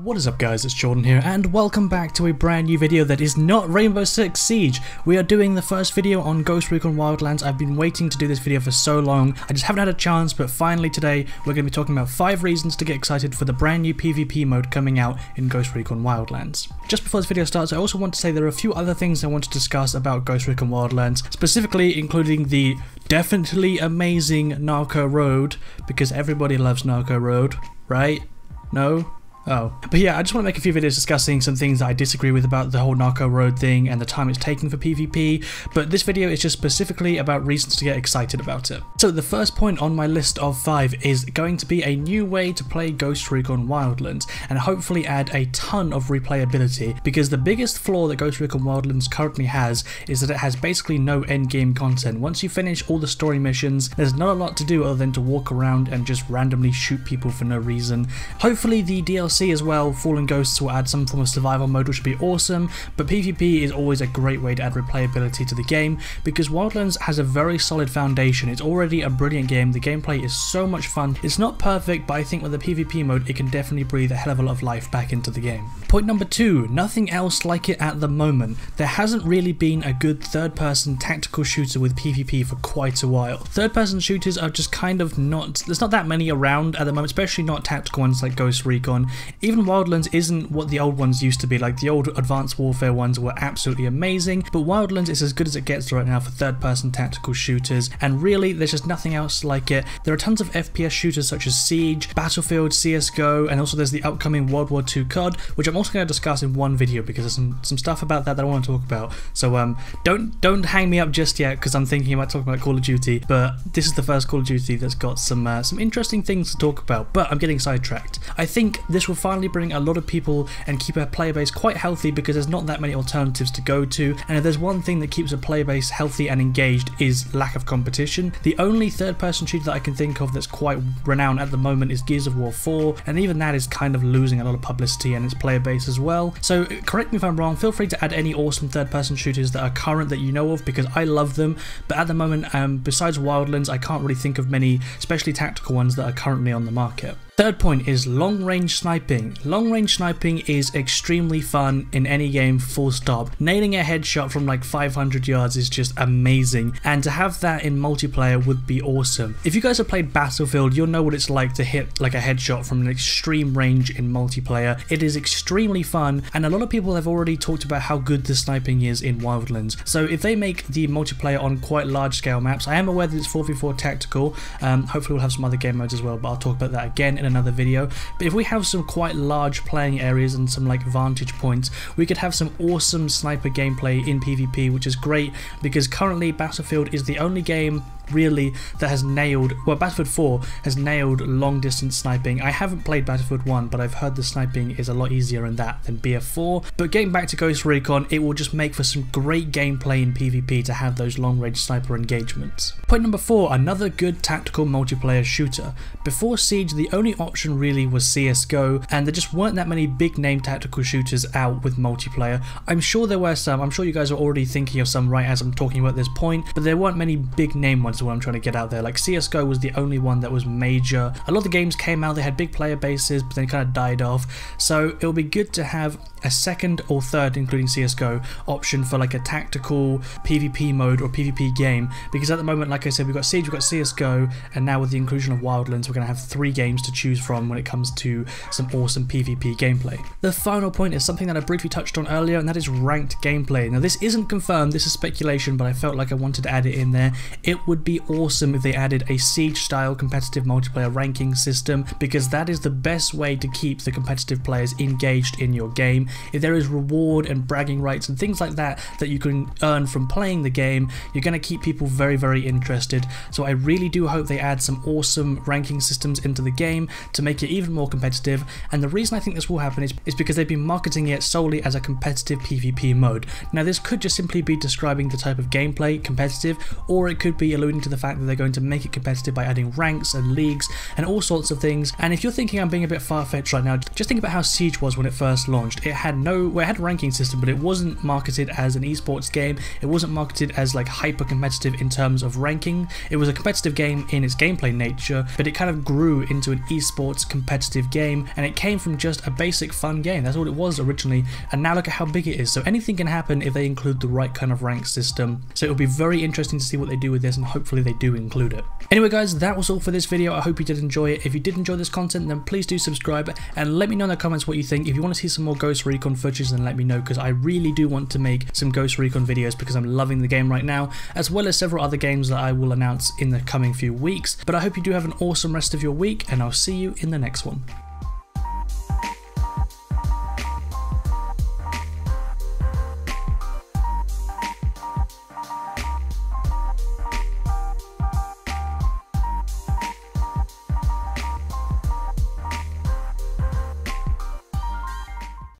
What is up guys, it's Jordan here and welcome back to a brand new video that is not Rainbow Six Siege. We are doing the first video on Ghost Recon Wildlands. I've been waiting to do this video for so long, I just haven't had a chance, but finally today we're going to be talking about 5 reasons to get excited for the brand new PvP mode coming out in Ghost Recon Wildlands. Just before this video starts, I also want to say there are a few other things I want to discuss about Ghost Recon Wildlands, specifically including the definitely amazing Narco Road, because everybody loves Narco Road, right? No? Oh. But yeah, I just want to make a few videos discussing some things that I disagree with about the whole Narco Road thing and the time it's taking for PvP, but this video is just specifically about reasons to get excited about it. So the first point on my list of 5 is going to be a new way to play Ghost Recon Wildlands, and hopefully add a ton of replayability, because the biggest flaw that Ghost Recon Wildlands currently has is that it has basically no endgame content. Once you finish all the story missions, there's not a lot to do other than to walk around and just randomly shoot people for no reason. Hopefully the DLC as well, Fallen Ghosts, will add some form of survival mode, which would be awesome, but PvP is always a great way to add replayability to the game, because Wildlands has a very solid foundation. It's already a brilliant game, the gameplay is so much fun. It's not perfect, but I think with the PvP mode it can definitely breathe a hell of a lot of life back into the game. Point number 2, nothing else like it at the moment. There hasn't really been a good third-person tactical shooter with PvP for quite a while. Third-person shooters are just kind of not, there's not that many around at the moment, especially not tactical ones like Ghost Recon. Even Wildlands isn't what the old ones used to be. Like the old Advanced Warfare ones were absolutely amazing, but Wildlands is as good as it gets right now for third-person tactical shooters, and really there's just nothing else like it. There are tons of FPS shooters such as Siege, Battlefield, CSGO, and also there's the upcoming World War II COD, which I'm also going to discuss in one video because there's some stuff about that I want to talk about. So don't hang me up just yet because I'm thinking about talking about Call of Duty, but this is the first Call of Duty that's got some interesting things to talk about, but I'm getting sidetracked. I think this will finally bring a lot of people and keep a player base quite healthy, because there's not that many alternatives to go to, and if there's one thing that keeps a player base healthy and engaged is lack of competition. The only third-person shooter that I can think of that's quite renowned at the moment is Gears of War 4, and even that is kind of losing a lot of publicity and its player base as well. So correct me if I'm wrong, feel free to add any awesome third-person shooters that are current that you know of, because I love them, but at the moment besides Wildlands I can't really think of many, especially tactical ones, that are currently on the market. Third point is long-range sniping. Long-range sniping is extremely fun in any game, full stop. Nailing a headshot from like 500 yards is just amazing, and to have that in multiplayer would be awesome. If you guys have played Battlefield, you'll know what it's like to hit like a headshot from an extreme range in multiplayer. It is extremely fun, and a lot of people have already talked about how good the sniping is in Wildlands. So if they make the multiplayer on quite large-scale maps, I am aware that it's 4v4 tactical, hopefully we'll have some other game modes as well, but I'll talk about that again in another video. But if we have some quite large playing areas and some like vantage points, we could have some awesome sniper gameplay in PvP, which is great, because currently Battlefield is the only game really that has nailed, well, Battlefield 4 has nailed long distance sniping. I haven't played Battlefield 1, but I've heard the sniping is a lot easier in that than BF4. But getting back to Ghost Recon, it will just make for some great gameplay in PvP to have those long range sniper engagements. Point number 4, another good tactical multiplayer shooter. Before Siege, the only option really was CSGO, and there just weren't that many big name tactical shooters out with multiplayer. I'm sure there were some, I'm sure you guys are already thinking of some right as I'm talking about this point, but there weren't many big name ones. What I'm trying to get out there. Like CSGO was the only one that was major. A lot of the games came out, they had big player bases, but then kind of died off. So it would be good to have a second or third, including CSGO, option for like a tactical PvP mode or PvP game, because at the moment, like I said, we've got Siege, we've got CSGO, and now with the inclusion of Wildlands, we're going to have 3 games to choose from when it comes to some awesome PvP gameplay. The final point is something that I briefly touched on earlier, and that is ranked gameplay. Now this isn't confirmed, this is speculation, but I felt like I wanted to add it in there. It would be awesome if they added a Siege style competitive multiplayer ranking system, because that is the best way to keep the competitive players engaged in your game. If there is reward and bragging rights and things like that that you can earn from playing the game, you're going to keep people very, very interested. So I really do hope they add some awesome ranking systems into the game to make it even more competitive, and the reason I think this will happen is because they've been marketing it solely as a competitive PvP mode. Now this could just simply be describing the type of gameplay, competitive, or it could be alluding to the fact that they're going to make it competitive by adding ranks and leagues and all sorts of things. And if you're thinking I'm being a bit far-fetched right now, just think about how Siege was when it first launched. It had it had a ranking system, but it wasn't marketed as an esports game. It wasn't marketed as like hyper competitive in terms of ranking. It was a competitive game in its gameplay nature, but it kind of grew into an esports competitive game, and it came from just a basic fun game. That's all it was originally, and now look at how big it is. So anything can happen if they include the right kind of rank system. So it'll be very interesting to see what they do with this, and hopefully they do include it. Anyway guys, that was all for this video. I hope you did enjoy it. If you did enjoy this content, then please do subscribe and let me know in the comments what you think. If you want to see some more Ghost Recon footage, then let me know, because I really do want to make some Ghost Recon videos because I'm loving the game right now, as well as several other games that I will announce in the coming few weeks. But I hope you do have an awesome rest of your week, and I'll see you in the next one.